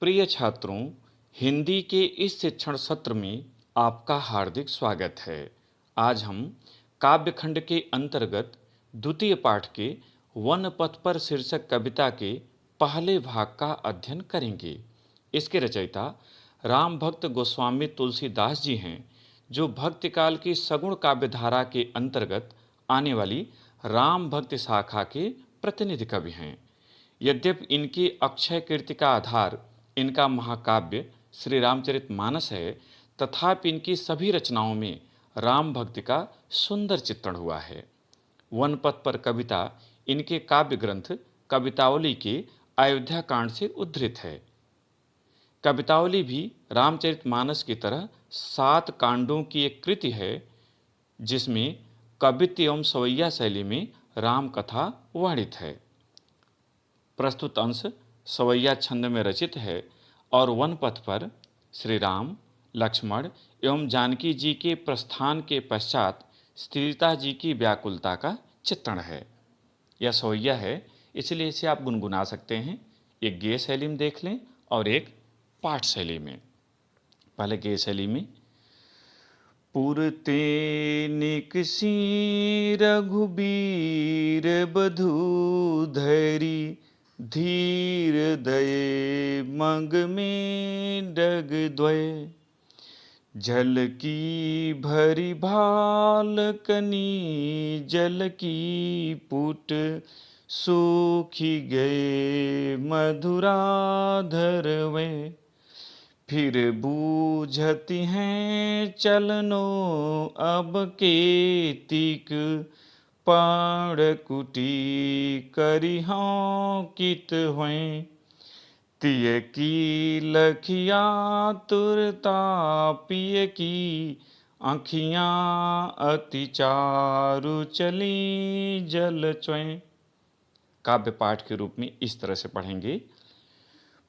प्रिय छात्रों, हिंदी के इस शिक्षण सत्र में आपका हार्दिक स्वागत है। आज हम काव्यखंड के अंतर्गत द्वितीय पाठ के वन पथ पर शीर्षक कविता के पहले भाग का अध्ययन करेंगे। इसके रचयिता राम भक्त गोस्वामी तुलसीदास जी हैं, जो भक्तिकाल की सगुण काव्यधारा के अंतर्गत आने वाली राम भक्ति शाखा के प्रतिनिधि कवि हैं। यद्यपि इनकी अक्षय कीर्ति का आधार इनका महाकाव्य श्री रामचरितमानस है, तथापि इनकी सभी रचनाओं में राम भक्ति का सुंदर चित्रण हुआ है। वन पथ पर कविता इनके काव्य ग्रंथ कवितावली के अयोध्या कांड से उद्धृत है। कवितावली भी रामचरितमानस की तरह 7 कांडों की एक कृति है, जिसमें कवित्त एवं सवैया शैली में राम कथा वर्णित है। प्रस्तुत अंश सवैया छंद में रचित है और वन पथ पर श्री राम, लक्ष्मण एवं जानकी जी के प्रस्थान के पश्चात सीता जी की व्याकुलता का चित्रण है। यह सवैया है, इसलिए इसे आप गुनगुना सकते हैं। एक गेय शैली में देख लें और एक पाठ शैली में। पहले गेय शैली में। पुरते निकसी रघुबीर बधू धैरी, धीर दये मग में डग द्वय, जल की भरी भाल कनी जल की पुट, सूखी गए मधुराधर वे, फिर बूझती हैं चलनो अब केतिक, पाण कुटी करी हों कित हुए, तिय की लखिया तुरता पिय की, आँखियाँ अति चारु चली जल चुए। काव्य पाठ के रूप में इस तरह से पढ़ेंगे।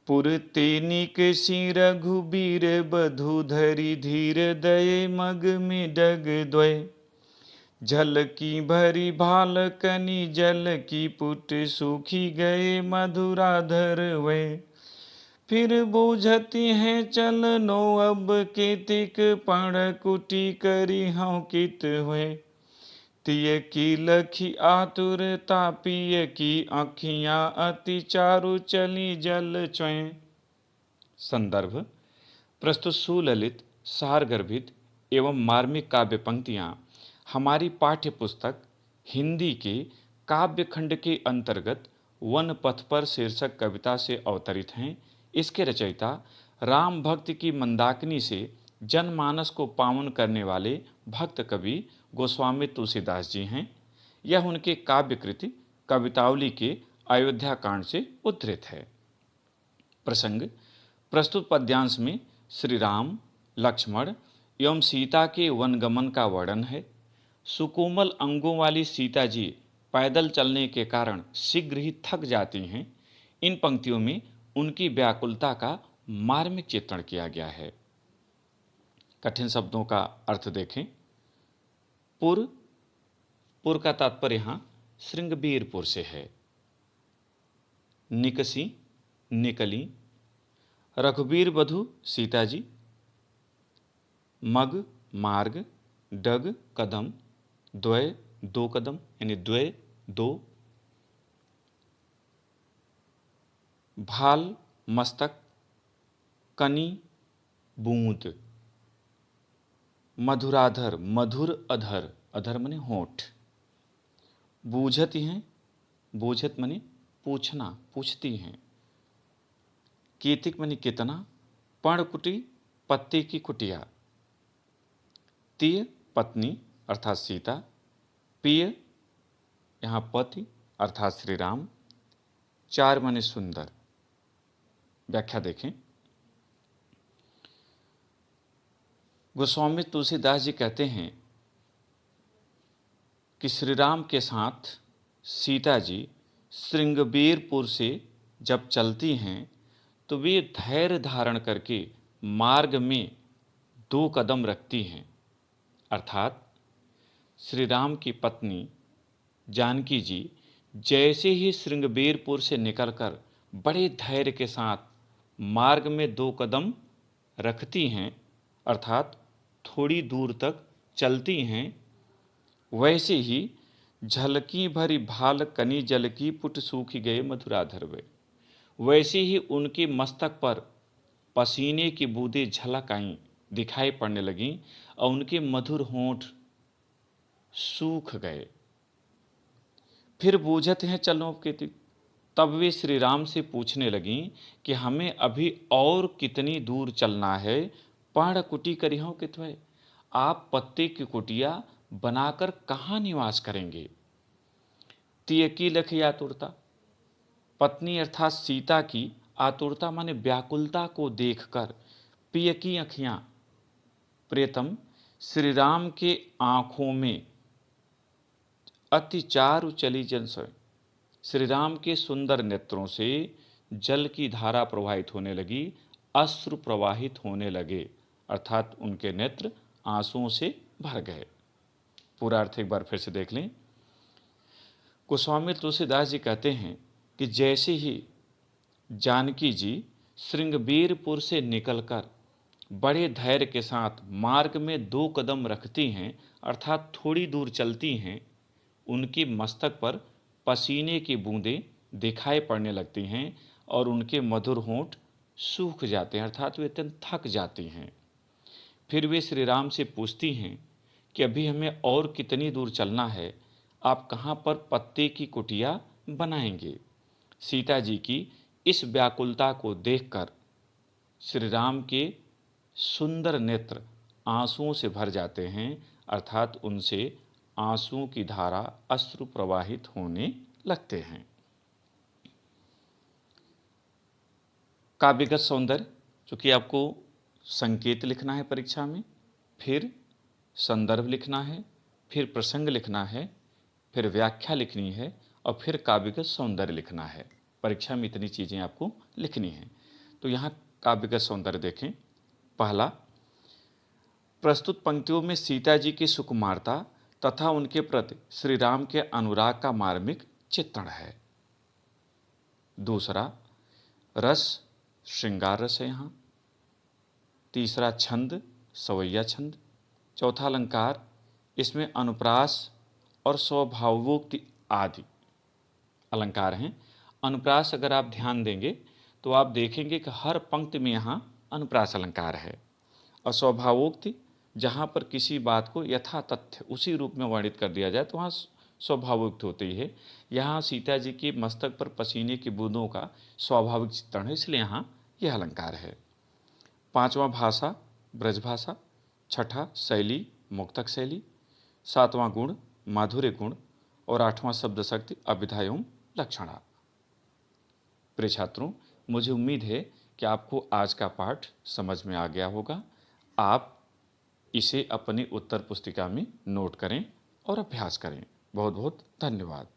पुरते निकसी रघुबीर बधू धरी, धीर दये मग में डग द्वय, जल की भरी भाल कनी जल की पुट, सूखी गए मधुराधर वे, फिर बूझती हैं चलनो अब केतिक, पण कुटी करी हों कित हुए, तिय की लखी आतुरता पिय की, आँखियाँ अति चारु चली जल चुए। संदर्भ। प्रस्तुत सुललित, सारगर्भित एवं मार्मिक काव्य पंक्तियाँ हमारी पाठ्य पुस्तक हिंदी के काव्यखंड के अंतर्गत वन पथ पर शीर्षक कविता से अवतरित हैं। इसके रचयिता राम भक्ति की मंदाकिनी से जनमानस को पावन करने वाले भक्त कवि गोस्वामी तुलसीदास जी हैं। यह उनके काव्य कृति कवितावली के अयोध्या कांड से उद्धृत है। प्रसंग। प्रस्तुत पद्यांश में श्री राम, लक्ष्मण एवं सीता के वनगमन का वर्णन है। सुकोमल अंगों वाली सीता जी पैदल चलने के कारण शीघ्र ही थक जाती हैं। इन पंक्तियों में उनकी व्याकुलता का मार्मिक चित्रण किया गया है। कठिन शब्दों का अर्थ देखें। पुर का तात्पर्य यहाँ श्रृंगबीरपुर से है। निकसी, निकली। रघुबीर बधू सीता जी। मग, मार्ग। डग, कदम। द्वय, 2 कदम, यानी द्वय 2। भाल, मस्तक। कनी, बूंद। मधुराधर, मधुर अधर, अधर मने होठ। बूझती हैं, बूझत मने पूछना, पूछती हैं। केतिक मने कितना। पर्णकुटी, पत्ते की कुटिया। तिय, पत्नी अर्थात सीता। पिय, यहाँ पति अर्थात श्री राम। चार मने सुंदर। व्याख्या देखें। गोस्वामी तुलसीदास जी कहते हैं कि श्री राम के साथ सीता जी श्रृंगबीरपुर से जब चलती हैं तो वे धैर्य धारण करके मार्ग में 2 कदम रखती हैं, अर्थात श्री राम की पत्नी जानकी जी जैसे ही श्रृंगबीरपुर से निकलकर बड़े धैर्य के साथ मार्ग में 2 कदम रखती हैं, अर्थात थोड़ी दूर तक चलती हैं, वैसे ही झलकी भरी भाल कनी जल की पुट सूखी गए मधुराधर वे। वैसे ही उनके मस्तक पर पसीने की बूंदें झलक आईं, दिखाई पड़ने लगीं और उनके मधुर होंठ सूख गए। फिर बूझत हैं चलों के तब वे श्री राम से पूछने लगीं कि हमें अभी और कितनी दूर चलना है। पर्ण कुटी करिहों कितवे, आप पत्ते की कुटिया बनाकर कहाँ निवास करेंगे। तिय की लखी आतुरता, पत्नी अर्थात सीता की आतुरता माने व्याकुलता को देखकर प्रिय की अखियां, प्रियतम श्री राम के आंखों में अति चारु चली जन सोए। श्री राम के सुंदर नेत्रों से जल की धारा प्रवाहित होने लगी, अश्रु प्रवाहित होने लगे, अर्थात उनके नेत्र आंसुओं से भर गए। पूरा अर्थ एक बार फिर से देख लें। गोस्वामी तुलसीदास जी कहते हैं कि जैसे ही जानकी जी श्रृंगबीरपुर से निकलकर बड़े धैर्य के साथ मार्ग में 2 कदम रखती हैं, अर्थात थोड़ी दूर चलती हैं, उनकी मस्तक पर पसीने की बूंदें दिखाई पड़ने लगती हैं और उनके मधुर होंठ सूख जाते हैं, अर्थात वे अत्यंत थक जाती हैं। फिर वे श्री राम से पूछती हैं कि अभी हमें और कितनी दूर चलना है, आप कहाँ पर पत्ते की कुटिया बनाएंगे। सीता जी की इस व्याकुलता को देखकर श्री राम के सुंदर नेत्र आंसुओं से भर जाते हैं, अर्थात उनसे आंसुओं की धारा अश्रु प्रवाहित होने लगते हैं। काव्यगत सौंदर्य, चूँकि आपको संकेत लिखना है परीक्षा में, फिर संदर्भ लिखना है, फिर प्रसंग लिखना है, फिर व्याख्या लिखनी है और फिर काव्यगत सौंदर्य लिखना है। परीक्षा में इतनी चीज़ें आपको लिखनी हैं। तो यहाँ काव्यगत सौंदर्य देखें। पहला, प्रस्तुत पंक्तियों में सीता जी की सुकुमारता तथा उनके प्रति श्री राम के अनुराग का मार्मिक चित्रण है। दूसरा, रस श्रृंगार रस है यहाँ। तीसरा, छंद सवैया छंद। चौथा, अलंकार, इसमें अनुप्रास और स्वभावोक्ति आदि अलंकार हैं। अनुप्रास अगर आप ध्यान देंगे तो आप देखेंगे कि हर पंक्ति में यहाँ अनुप्रास अलंकार है। और स्वभावोक्ति, जहाँ पर किसी बात को यथा तथ्य उसी रूप में वर्णित कर दिया जाए तो वहाँ स्वभावोक्त होती है। यहाँ सीता जी के मस्तक पर पसीने की बूंदों का स्वाभाविक चित्रण है, इसलिए यहाँ यह अलंकार है। पांचवा, भाषा ब्रजभाषा। छठा, शैली मुक्तक शैली। सातवां, गुण माधुर्य गुण। और आठवां, शब्द शक्ति अभिधा एवं लक्षणा। प्रिय छात्रों, मुझे उम्मीद है कि आपको आज का पाठ समझ में आ गया होगा। आप इसे अपनी उत्तर पुस्तिका में नोट करें और अभ्यास करें। बहुत बहुत धन्यवाद।